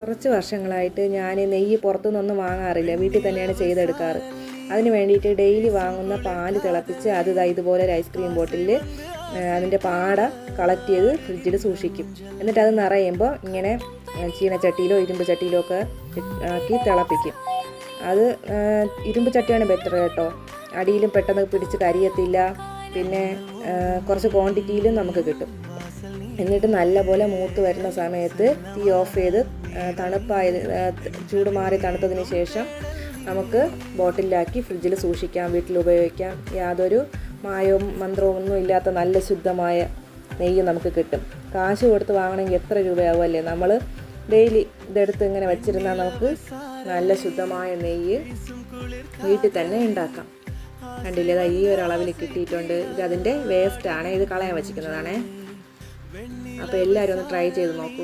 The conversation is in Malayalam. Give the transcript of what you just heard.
കുറച്ച് വർഷങ്ങളായിട്ട് ഞാൻ നെയ്യ് പുറത്തുനിന്നൊന്നും വാങ്ങാറില്ല, വീട്ടിൽ തന്നെയാണ് ചെയ്തെടുക്കാറ്. അതിന് വേണ്ടിയിട്ട് ഡെയിലി വാങ്ങുന്ന പാല് തിളപ്പിച്ച് അത് ഇതുപോലെ ഒരു ഐസ്ക്രീം ബോട്ടിലിൽ അതിൻ്റെ പാട കളക്ട് ചെയ്ത് ഫ്രിഡ്ജിൽ സൂക്ഷിക്കും. എന്നിട്ട് അത് നിറയുമ്പോൾ ഇങ്ങനെ ചീനച്ചട്ടിയിലോ ഇരുമ്പ് ചട്ടിയിലോ ഒക്കെ ആക്കി തിളപ്പിക്കും. അത് ഇരുമ്പ് ചട്ടിയാണ് ബെറ്റർ കേട്ടോ, അടിയിലും പെട്ടെന്ന് പിടിച്ച് കരിയത്തില്ല, പിന്നെ കുറച്ച് ക്വാണ്ടിറ്റിയിലും നമുക്ക് കിട്ടും. എന്നിട്ട് നല്ലപോലെ മൂത്ത് വരുന്ന സമയത്ത് തീ ഓഫ് ചെയ്ത് ചൂട് മാറി തണുത്തതിന് ശേഷം നമുക്ക് ബോട്ടിലാക്കി ഫ്രിഡ്ജിൽ സൂക്ഷിക്കാം, വീട്ടിൽ ഉപയോഗിക്കാം. യാതൊരു മായവും മന്ത്രവും ഒന്നും ഇല്ലാത്ത നല്ല ശുദ്ധമായ നെയ്യ് നമുക്ക് കിട്ടും. കാശ് കൊടുത്ത് വാങ്ങണമെങ്കിൽ എത്ര രൂപയാവും അല്ലേ? നമ്മൾ ഡെയിലി ഇതെടുത്ത് ഇങ്ങനെ വെച്ചിരുന്നാൽ നമുക്ക് നല്ല ശുദ്ധമായ നെയ്യ് വീട്ടിൽ തന്നെ ഉണ്ടാക്കാം. കണ്ടില്ലേ, ഈ ഒരു അളവിൽ കിട്ടിയിട്ടുണ്ട്. ഇത് അതിൻ്റെ വേസ്റ്റാണ്, ഇത് കളയാൻ വെച്ചിരിക്കുന്നതാണേ. അപ്പോൾ എല്ലാവരും ഒന്ന് ട്രൈ ചെയ്ത് നോക്കൂ.